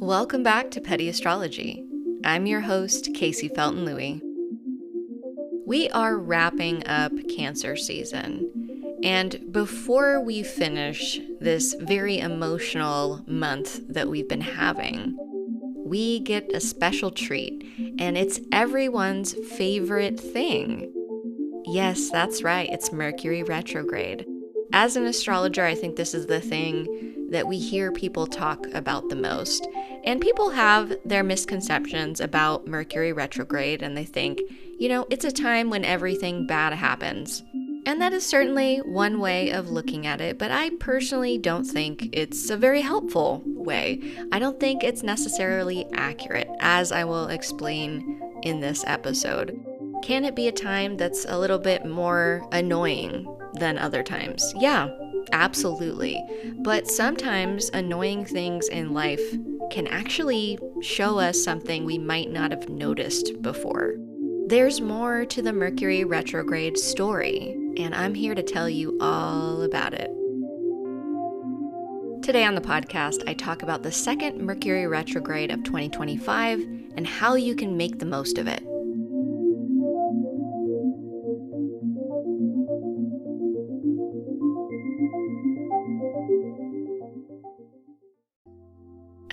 Welcome back to Petty Astrology. I'm your host, Kaycee Felton-Lui. We are wrapping up Cancer season, and before we finish this very emotional month that we've been having, we get a special treat, and it's everyone's favorite thing. Yes, that's right, it's Mercury Retrograde. As an astrologer, I think this is the thing that we hear people talk about the most. And people have their misconceptions about Mercury retrograde, and they think, it's a time when everything bad happens. And that is certainly one way of looking at it, but I personally don't think it's a very helpful way. I don't think it's necessarily accurate, as I will explain in this episode. Can it be a time that's a little bit more annoying than other times? Yeah, absolutely. But sometimes annoying things in life can actually show us something we might not have noticed before. There's more to the Mercury retrograde story, and I'm here to tell you all about it. Today on the podcast, I talk about the second Mercury retrograde of 2025 and how you can make the most of it.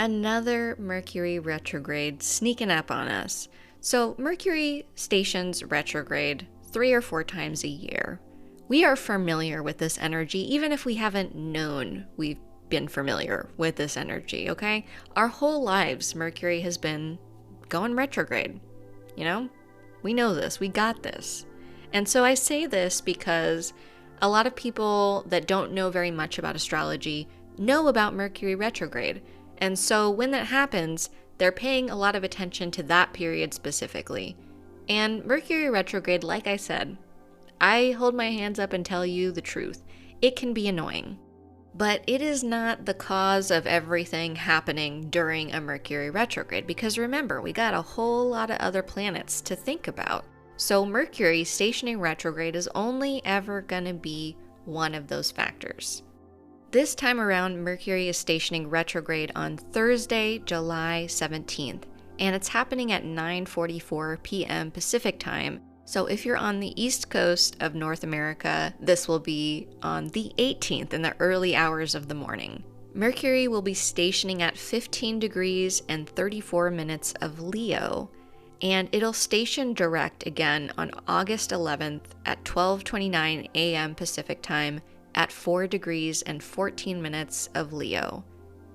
Another Mercury retrograde sneaking up on us. So Mercury stations retrograde 3 or 4 times a year. We are familiar with this energy, even if we haven't known we've been familiar with this energy, okay? Our whole lives, Mercury has been going retrograde. We know this, we got this. And so I say this because a lot of people that don't know very much about astrology know about Mercury retrograde. And so when that happens, they're paying a lot of attention to that period specifically. And Mercury retrograde, like I said, I hold my hands up and tell you the truth. It can be annoying. But it is not the cause of everything happening during a Mercury retrograde, because remember, we got a whole lot of other planets to think about. So Mercury stationing retrograde is only ever going to be one of those factors. This time around, Mercury is stationing retrograde on Thursday, July 17th, and it's happening at 9:44 p.m. Pacific time. So if you're on the east coast of North America, this will be on the 18th in the early hours of the morning. Mercury will be stationing at 15 degrees and 34 minutes of Leo, and it'll station direct again on August 11th at 12:29 a.m. Pacific time at 4 degrees and 14 minutes of Leo.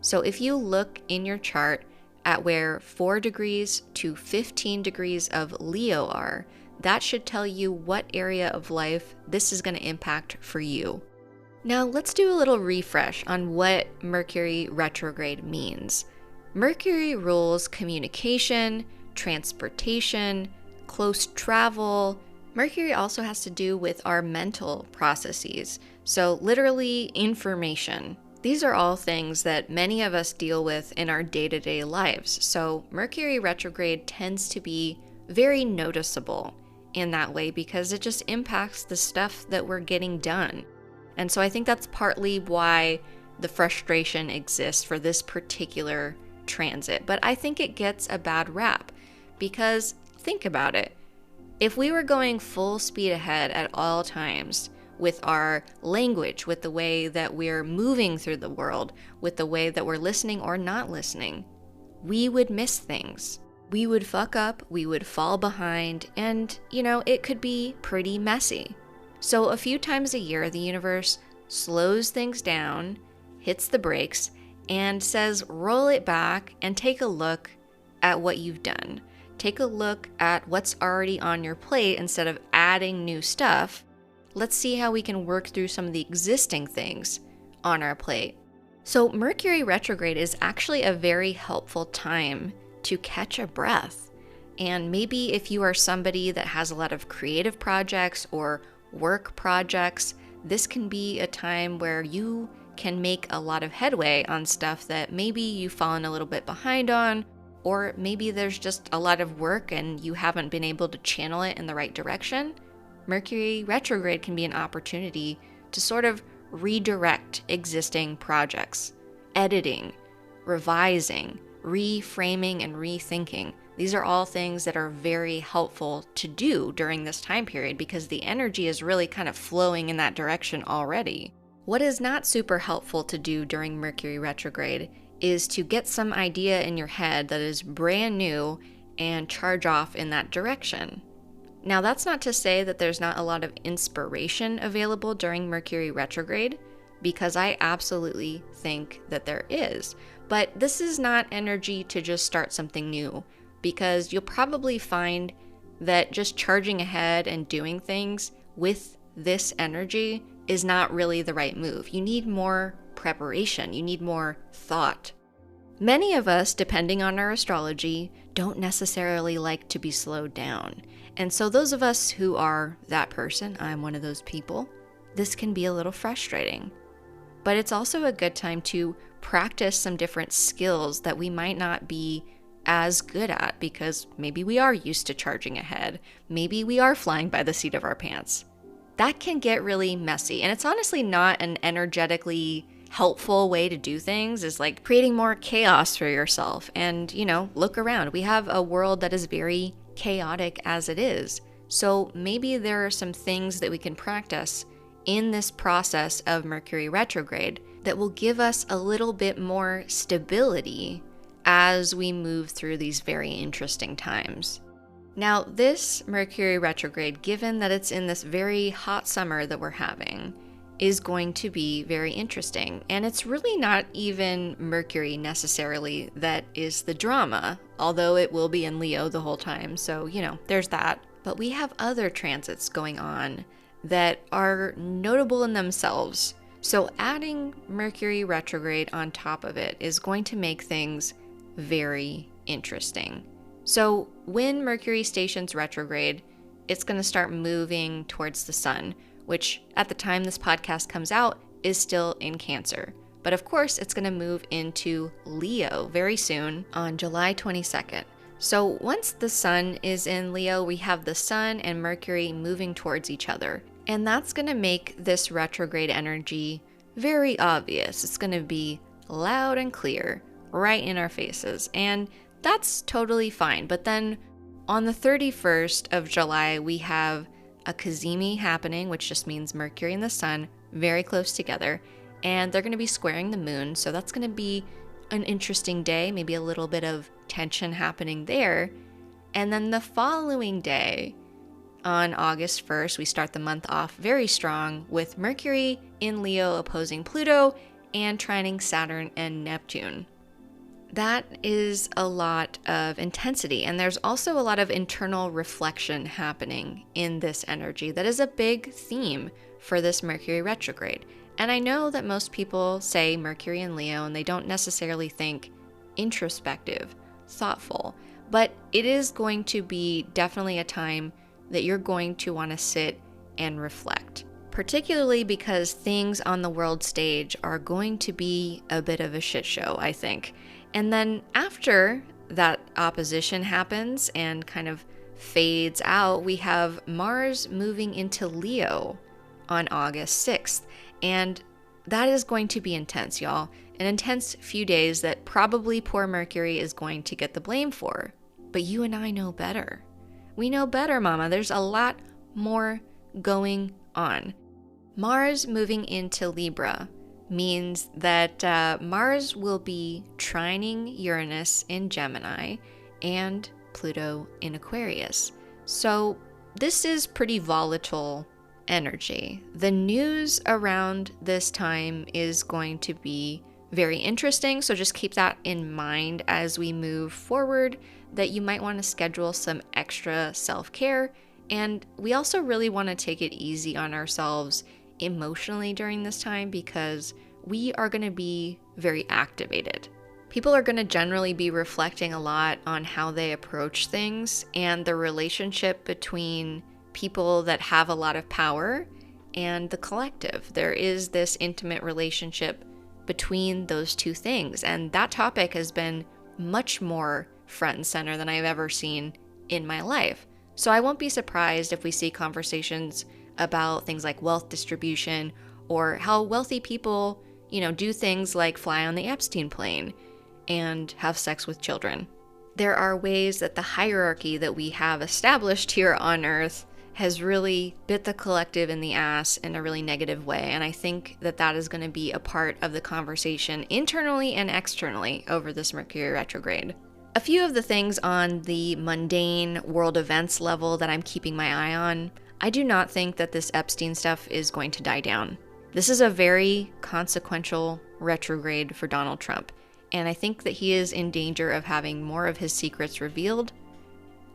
So if you look in your chart at where 4 degrees to 15 degrees of Leo are, that should tell you what area of life this is going to impact for you. Now let's do a little refresh on what Mercury retrograde means. Mercury rules communication, transportation, close travel. Mercury also has to do with our mental processes. So literally information. These are all things that many of us deal with in our day-to-day lives. So Mercury retrograde tends to be very noticeable in that way because it just impacts the stuff that we're getting done. And so I think that's partly why the frustration exists for this particular transit. But I think it gets a bad rap because think about it. If we were going full speed ahead at all times, with our language, with the way that we're moving through the world, with the way that we're listening or not listening, we would miss things. We would fuck up, we would fall behind, and, it could be pretty messy. So a few times a year, the universe slows things down, hits the brakes, and says, roll it back and take a look at what you've done. Take a look at what's already on your plate instead of adding new stuff. Let's see how we can work through some of the existing things on our plate. So Mercury retrograde is actually a very helpful time to catch a breath. And maybe if you are somebody that has a lot of creative projects or work projects, this can be a time where you can make a lot of headway on stuff that maybe you've fallen a little bit behind on, or maybe there's just a lot of work and you haven't been able to channel it in the right direction. Mercury retrograde can be an opportunity to sort of redirect existing projects, editing, revising, reframing and rethinking. These are all things that are very helpful to do during this time period because the energy is really kind of flowing in that direction already. What is not super helpful to do during Mercury retrograde is to get some idea in your head that is brand new and charge off in that direction. Now, that's not to say that there's not a lot of inspiration available during Mercury retrograde, because I absolutely think that there is. But this is not energy to just start something new, because you'll probably find that just charging ahead and doing things with this energy is not really the right move. You need more preparation. You need more thought. Many of us, depending on our astrology, don't necessarily like to be slowed down. And so those of us who are that person, I'm one of those people, this can be a little frustrating. But it's also a good time to practice some different skills that we might not be as good at because maybe we are used to charging ahead. Maybe we are flying by the seat of our pants. That can get really messy. And it's honestly not an energetically helpful way to do things, is like creating more chaos for yourself. And, look around. We have a world that is very chaotic as it is. So maybe there are some things that we can practice in this process of Mercury retrograde that will give us a little bit more stability as we move through these very interesting times. Now, this Mercury retrograde, given that it's in this very hot summer that we're having, is going to be very interesting. And it's really not even Mercury necessarily that is the drama, although it will be in Leo the whole time. So, there's that. But we have other transits going on that are notable in themselves. So adding Mercury retrograde on top of it is going to make things very interesting. So when Mercury stations retrograde, it's going to start moving towards the sun, which at the time this podcast comes out is still in Cancer. But of course, it's going to move into Leo very soon on July 22nd. So once the sun is in Leo, we have the sun and Mercury moving towards each other. And that's going to make this retrograde energy very obvious. It's going to be loud and clear right in our faces. And that's totally fine. But then on the 31st of July, we have a cazimi happening, which just means Mercury and the sun very close together. And they're going to be squaring the moon. So that's going to be an interesting day, maybe a little bit of tension happening there. And then the following day, on August 1st, we start the month off very strong with Mercury in Leo opposing Pluto and trining Saturn and Neptune. That is a lot of intensity, and there's also a lot of internal reflection happening in this energy. That is a big theme for this Mercury retrograde. And I know that most people say Mercury in Leo and they don't necessarily think introspective, thoughtful, but it is going to be definitely a time that you're going to want to sit and reflect, particularly because things on the world stage are going to be a bit of a shit show, I think. And then after that opposition happens and kind of fades out, we have Mars moving into Leo on August 6th. And that is going to be intense, y'all. An intense few days that probably poor Mercury is going to get the blame for. But you and I know better. We know better, mama. There's a lot more going on. Mars moving into Libra means that Mars will be trining Uranus in Gemini and Pluto in Aquarius. So this is pretty volatile energy. The news around this time is going to be very interesting, so just keep that in mind as we move forward, that you might want to schedule some extra self-care. And we also really want to take it easy on ourselves emotionally during this time because we are going to be very activated. People are going to generally be reflecting a lot on how they approach things and the relationship between people that have a lot of power and the collective. There is this intimate relationship between those two things, and that topic has been much more front and center than I've ever seen in my life. So I won't be surprised if we see conversations about things like wealth distribution or how wealthy people, do things like fly on the Epstein plane. and have sex with children. There are ways that the hierarchy that we have established here on Earth has really bit the collective in the ass in a really negative way. And I think that that is going to be a part of the conversation internally and externally over this Mercury retrograde. A few of the things on the mundane world events level that I'm keeping my eye on, I do not think that this Epstein stuff is going to die down. This is a very consequential retrograde for Donald Trump, and I think that he is in danger of having more of his secrets revealed.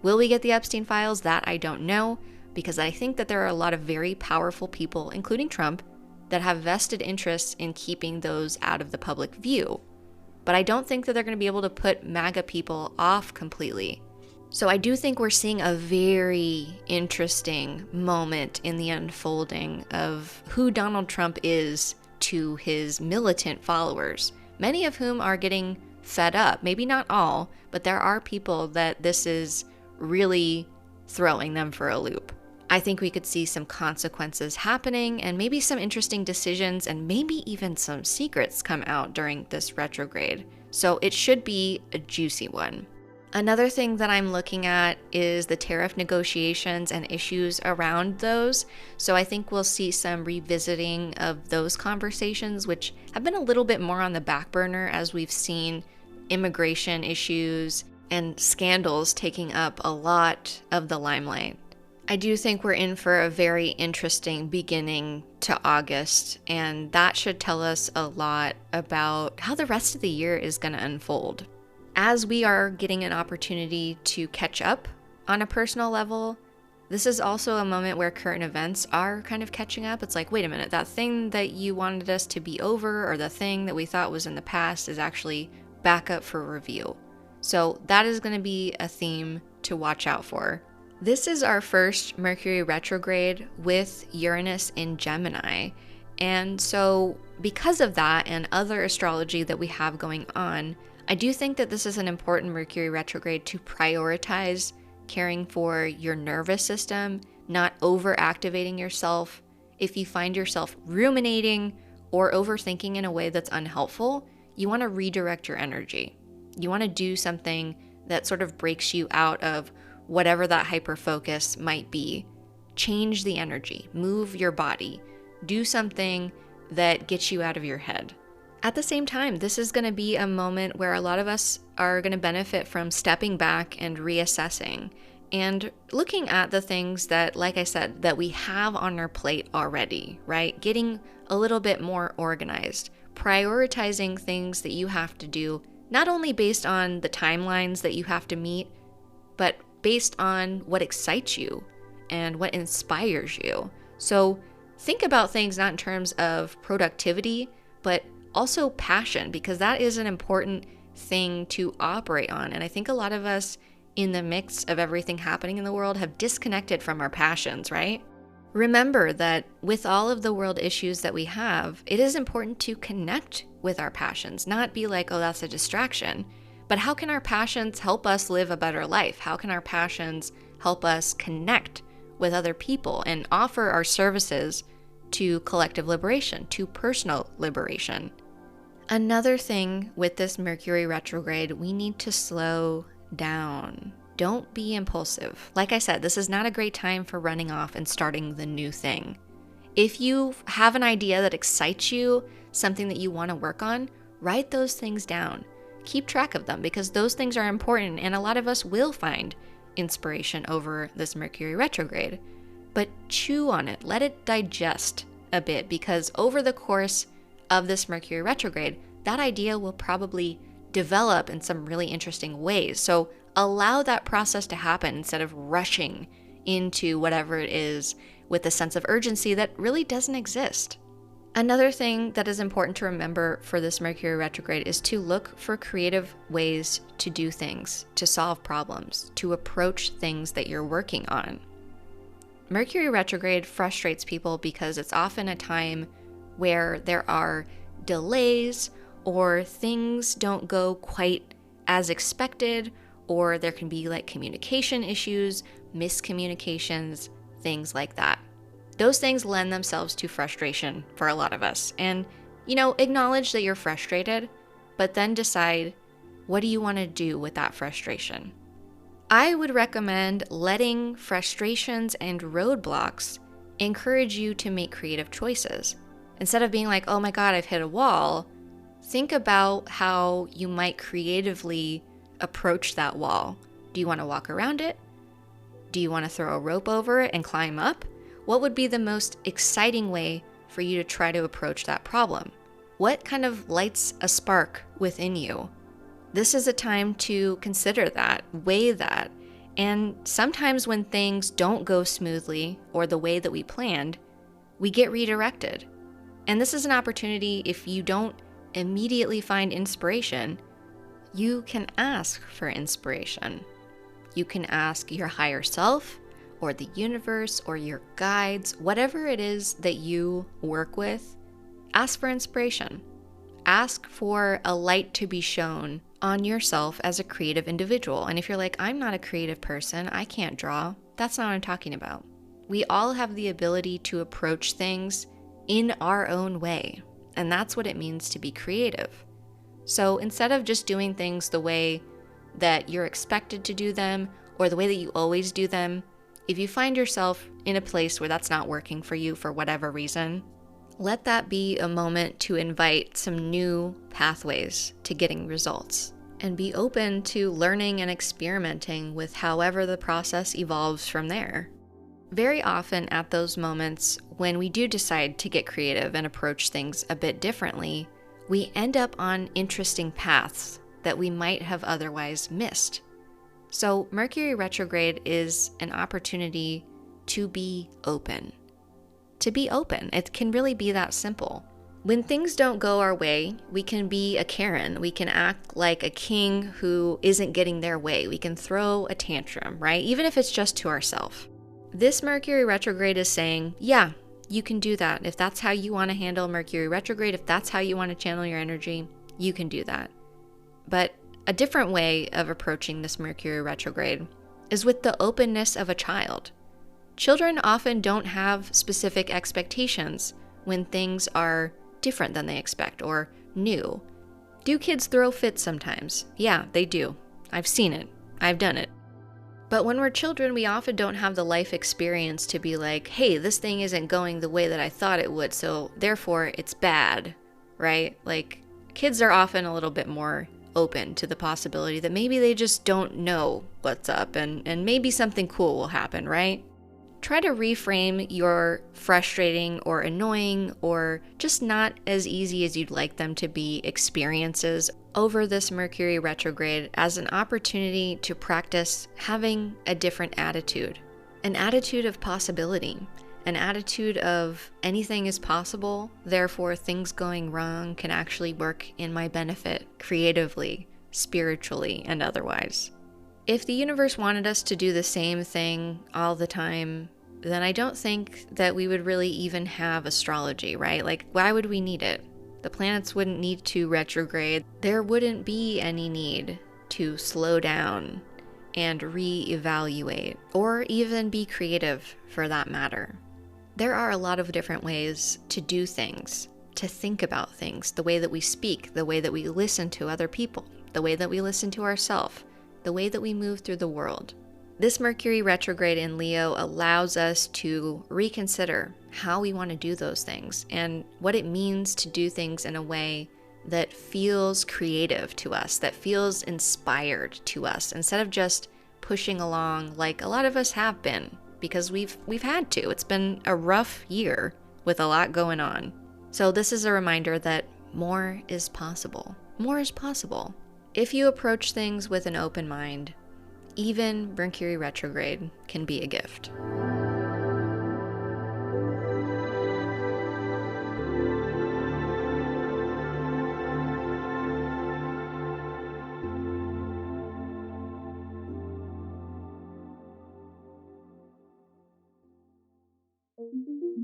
Will we get the Epstein files? That I don't know, because I think that there are a lot of very powerful people, including Trump, that have vested interests in keeping those out of the public view. But I don't think that they're going to be able to put MAGA people off completely. So I do think we're seeing a very interesting moment in the unfolding of who Donald Trump is to his militant followers, many of whom are getting fed up. Maybe not all, but there are people that this is really throwing them for a loop. I think we could see some consequences happening and maybe some interesting decisions and maybe even some secrets come out during this retrograde. So it should be a juicy one. Another thing that I'm looking at is the tariff negotiations and issues around those. So I think we'll see some revisiting of those conversations, which have been a little bit more on the back burner as we've seen immigration issues and scandals taking up a lot of the limelight. I do think we're in for a very interesting beginning to August, and that should tell us a lot about how the rest of the year is going to unfold. As we are getting an opportunity to catch up on a personal level, this is also a moment where current events are kind of catching up. It's like, wait a minute, that thing that you wanted us to be over, or the thing that we thought was in the past, is actually back up for review. So that is going to be a theme to watch out for. This is our first Mercury retrograde with Uranus in Gemini. And so because of that and other astrology that we have going on, I do think that this is an important Mercury retrograde to prioritize caring for your nervous system, not over-activating yourself. If you find yourself ruminating or overthinking in a way that's unhelpful, you want to redirect your energy. You want to do something that sort of breaks you out of whatever that hyper-focus might be. Change the energy, move your body, do something that gets you out of your head. At the same time, this is going to be a moment where a lot of us are going to benefit from stepping back and reassessing and looking at the things that, like I said, that we have on our plate already, right? Getting a little bit more organized, prioritizing things that you have to do, not only based on the timelines that you have to meet, but based on what excites you and what inspires you. So think about things not in terms of productivity, but also passion, because that is an important thing to operate on. And I think a lot of us in the mix of everything happening in the world have disconnected from our passions, right? Remember that with all of the world issues that we have, it is important to connect with our passions, not be like, oh, that's a distraction. But how can our passions help us live a better life? How can our passions help us connect with other people and offer our services to collective liberation, to personal liberation? Another thing with this Mercury retrograde, we need to slow down. Don't be impulsive. Like I said, this is not a great time for running off and starting the new thing. If you have an idea that excites you, something that you want to work on, write those things down. Keep track of them, because those things are important, and a lot of us will find inspiration over this Mercury retrograde. But chew on it, let it digest a bit, because over the course of this Mercury retrograde, that idea will probably develop in some really interesting ways. So allow that process to happen instead of rushing into whatever it is with a sense of urgency that really doesn't exist. Another thing that is important to remember for this Mercury retrograde is to look for creative ways to do things, to solve problems, to approach things that you're working on. Mercury retrograde frustrates people because it's often a time where there are delays or things don't go quite as expected, or there can be like communication issues, miscommunications, things like that. Those things lend themselves to frustration for a lot of us. And, acknowledge that you're frustrated, but then decide What do you want to do with that frustration? I would recommend letting frustrations and roadblocks encourage you to make creative choices. Instead of being like, oh my God, I've hit a wall, think about how you might creatively approach that wall. Do you want to walk around it? Do you want to throw a rope over it and climb up? What would be the most exciting way for you to try to approach that problem? What kind of lights a spark within you? This is a time to consider that, weigh that. And sometimes when things don't go smoothly or the way that we planned, we get redirected. And this is an opportunity, if you don't immediately find inspiration, you can ask for inspiration. You can ask your higher self or the universe or your guides, whatever it is that you work with, ask for inspiration. Ask for a light to be shown on yourself as a creative individual. And if you're like, I'm not a creative person, I can't draw, that's not what I'm talking about. We all have the ability to approach things in our own way. And that's what it means to be creative. So instead of just doing things the way that you're expected to do them or the way that you always do them, if you find yourself in a place where that's not working for you for whatever reason, let that be a moment to invite some new pathways to getting results and be open to learning and experimenting with however the process evolves from there. Very often at those moments when we do decide to get creative and approach things a bit differently, we end up on interesting paths that we might have otherwise missed. So Mercury retrograde is an opportunity to be open. To be open. It can really be that simple. When things don't go our way, we can be a Karen. We can act like a king who isn't getting their way. We can throw a tantrum, right? Even if it's just to ourselves. This Mercury retrograde is saying, yeah, you can do that. If that's how you want to handle Mercury retrograde, if that's how you want to channel your energy, you can do that. But a different way of approaching this Mercury retrograde is with the openness of a child. Children often don't have specific expectations when things are different than they expect or new. Do kids throw fits sometimes? Yeah, they do. I've seen it. I've done it. But when we're children, we often don't have the life experience to be like, hey, this thing isn't going the way that I thought it would, so therefore it's bad, right? Like, kids are often a little bit more open to the possibility that maybe they just don't know what's up and maybe something cool will happen, right? Try to reframe your frustrating or annoying or just not as easy as you'd like them to be experiences over this Mercury retrograde as an opportunity to practice having a different attitude, an attitude of possibility, an attitude of anything is possible, therefore things going wrong can actually work in my benefit creatively, spiritually, and otherwise. If the universe wanted us to do the same thing all the time, then I don't think that we would really even have astrology, right? Like, why would we need it? The planets wouldn't need to retrograde. There wouldn't be any need to slow down and reevaluate, or even be creative for that matter. There are a lot of different ways to do things, to think about things, the way that we speak, the way that we listen to other people, the way that we listen to ourselves, the way that we move through the world. This Mercury retrograde in Leo allows us to reconsider how we want to do those things and what it means to do things in a way that feels creative to us, that feels inspired to us, instead of just pushing along like a lot of us have been, because we've had to. It's been a rough year with a lot going on. So this is a reminder that more is possible. More is possible. If you approach things with an open mind, even Mercury retrograde can be a gift.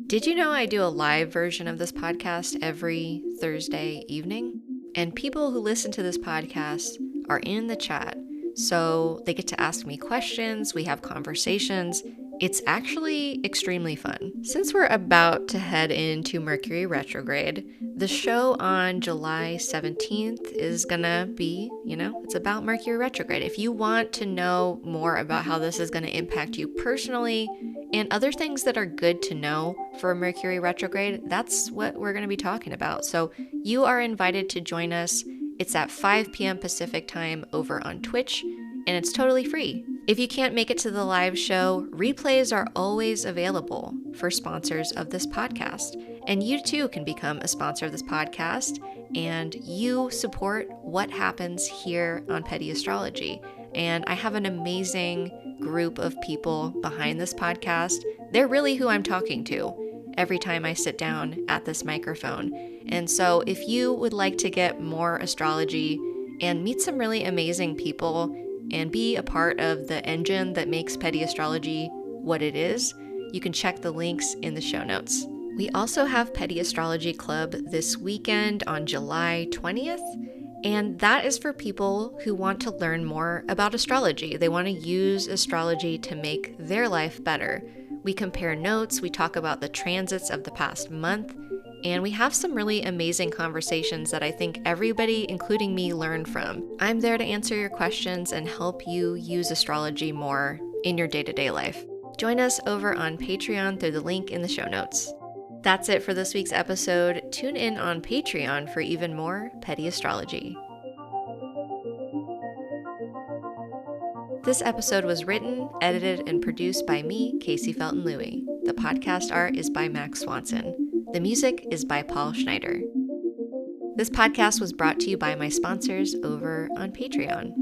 Did you know I do a live version of this podcast every Thursday evening? And people who listen to this podcast are in the chat, so they get to ask me questions, we have conversations, It's actually extremely fun. Since we're about to head into Mercury retrograde, the show on July 17th is gonna be, it's about Mercury retrograde. If you want to know more about how this is gonna impact you personally and other things that are good to know for Mercury retrograde, that's what we're gonna be talking about. So you are invited to join us. It's at 5 p.m. Pacific time over on Twitch, and it's totally free. If you can't make it to the live show, replays are always available for sponsors of this podcast. And you too can become a sponsor of this podcast, and you support what happens here on Petty Astrology. And I have an amazing group of people behind this podcast. They're really who I'm talking to every time I sit down at this microphone. And so if you would like to get more astrology and meet some really amazing people and be a part of the engine that makes Petty Astrology what it is, you can check the links in the show notes. We also have Petty Astrology Club this weekend on July 20th, and that is for people who want to learn more about astrology. They want to use astrology to make their life better. We compare notes, we talk about the transits of the past month, and we have some really amazing conversations that I think everybody, including me, learn from. I'm there to answer your questions and help you use astrology more in your day-to-day life. Join us over on Patreon through the link in the show notes. That's it for this week's episode. Tune in on Patreon for even more Petty Astrology. This episode was written, edited, and produced by me, Kaycee Felton-Lui. The podcast art is by Max Swanson. The music is by Paul Schneider. This podcast was brought to you by my sponsors over on Patreon.